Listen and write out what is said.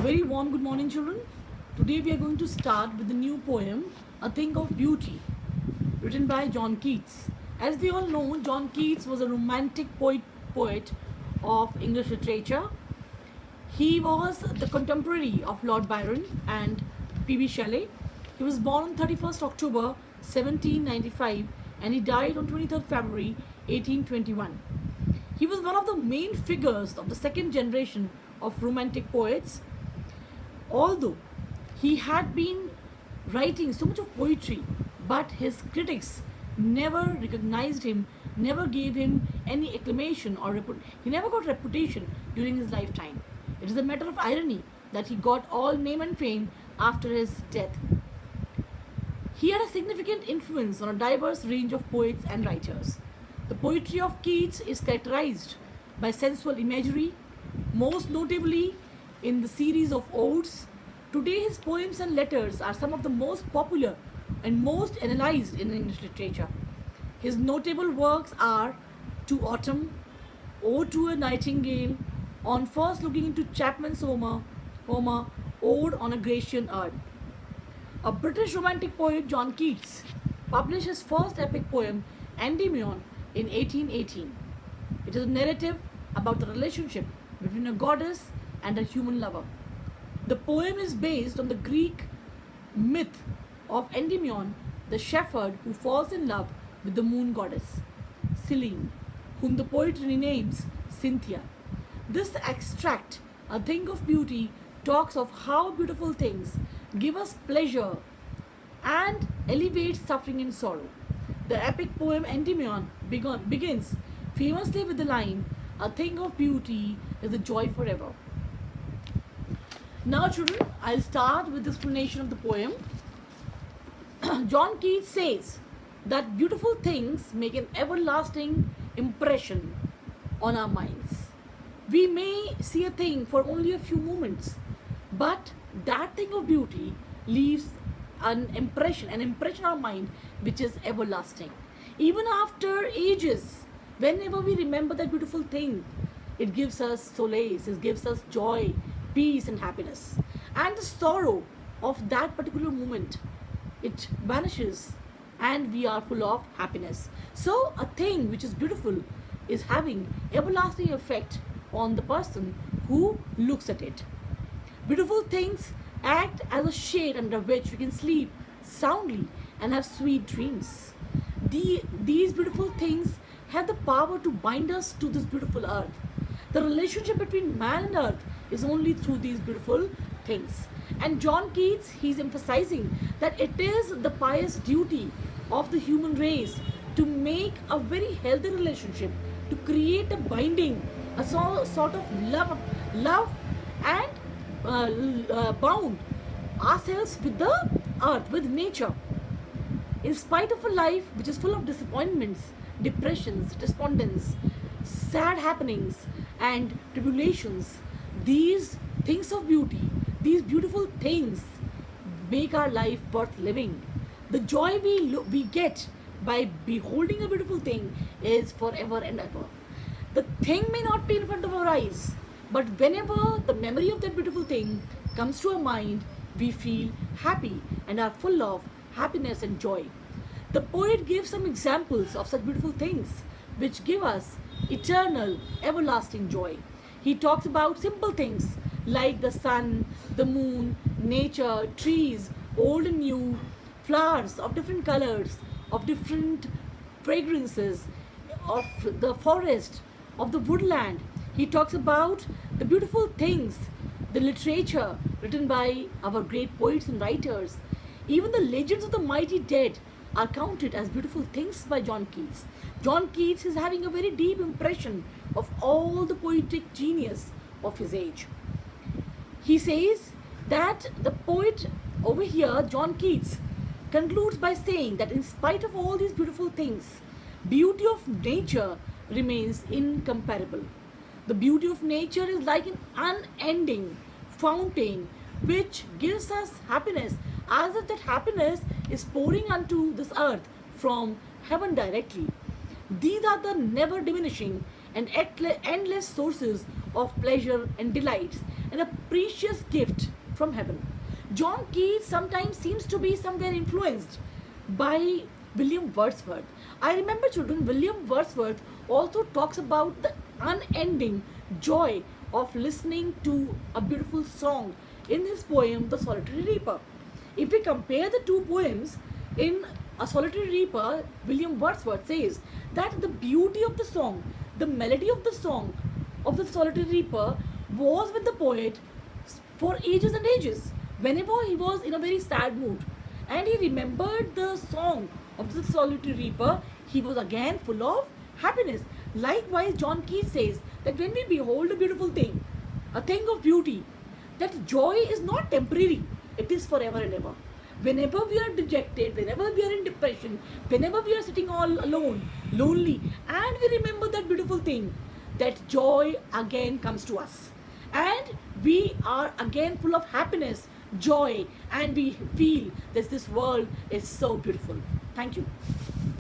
Very warm good morning, children. Today we are going to start with the new poem, A Thing of Beauty, written by John Keats. As we all know, John Keats was a romantic poet of English literature. He was the contemporary of Lord Byron and P.B. Shelley. He was born on 31st October 1795 and he died on 23rd February 1821. He was one of the main figures of the second generation of romantic poets. Although he had been writing so much of poetry, but his critics never recognized him, never gave him any acclamation or he never got reputation during his lifetime. It is a matter of irony that he got all name and fame after his death. He had a significant influence on a diverse range of poets and writers. The poetry of Keats is characterized by sensual imagery, most notably in the series of odes. Today, his poems and letters are some of the most popular and most analyzed in English literature. His notable works are To Autumn, Ode to a Nightingale, On First Looking into Chapman's Homer, Ode on a Grecian Earth. A British romantic poet, John Keats, published his first epic poem, Endymion, in 1818. It is a narrative about the relationship between a goddess and a human lover. The poem is based on the Greek myth of Endymion, the shepherd who falls in love with the moon goddess, Selene, whom the poet renames Cynthia. This extract, A Thing of Beauty, talks of how beautiful things give us pleasure and alleviate suffering and sorrow. The epic poem Endymion begins famously with the line, A thing of beauty is a joy forever. Now, children, I'll start with the explanation of the poem. John Keats says that beautiful things make an everlasting impression on our minds. We may see a thing for only a few moments, but that thing of beauty leaves an impression on our mind which is everlasting. Even after ages, whenever we remember that beautiful thing, it gives us solace, it gives us joy, peace and happiness. And the sorrow of that particular moment, it vanishes and we are full of happiness. So a thing which is beautiful is having everlasting effect on the person who looks at it. Beautiful things act as a shade under which we can sleep soundly and have sweet dreams. These beautiful things have the power to bind us to this beautiful earth. The relationship between man and earth is only through these beautiful things. And John Keats, he's emphasizing that it is the pious duty of the human race to make a very healthy relationship, to create a binding, a sort of love and bound ourselves with the earth, with nature. In spite of a life which is full of disappointments, depressions, despondence, sad happenings, and tribulations, these things of beauty, these beautiful things make our life worth living. The joy we get by beholding a beautiful thing is forever and ever. The thing may not be in front of our eyes, but whenever the memory of that beautiful thing comes to our mind, we feel happy and are full of happiness and joy. The poet gives some examples of such beautiful things which give us eternal, everlasting joy. He talks about simple things like the sun, the moon, nature, trees, old and new, flowers of different colors, of different fragrances, of the forest, of the woodland. He talks about the beautiful things, the literature written by our great poets and writers. Even the legends of the mighty dead are counted as beautiful things by John Keats. John Keats is having a very deep impression of all the poetic genius of his age. He says that the poet over here, John Keats, concludes by saying that in spite of all these beautiful things, beauty of nature remains incomparable. The beauty of nature is like an unending fountain which gives us happiness, as if that happiness is pouring onto this earth from heaven directly. These are the never diminishing and endless sources of pleasure and delights, and a precious gift from heaven. John Keats sometimes seems to be somewhere influenced by William Wordsworth. I remember, children, William Wordsworth also talks about the unending joy of listening to a beautiful song in his poem, The Solitary Reaper. If we compare the two poems, in A Solitary Reaper, William Wordsworth says that the beauty of the song, the melody of the song of the Solitary Reaper was with the poet for ages and ages. Whenever he was in a very sad mood and he remembered the song of the Solitary Reaper, he was again full of happiness. Likewise, John Keats says that when we behold a beautiful thing, a thing of beauty, that joy is not temporary, it is forever and ever. Whenever we are dejected, whenever we are in depression, whenever we are sitting all alone, lonely, and we remember that beautiful thing, that joy again comes to us. And we are again full of happiness, joy, and we feel that this world is so beautiful. Thank you.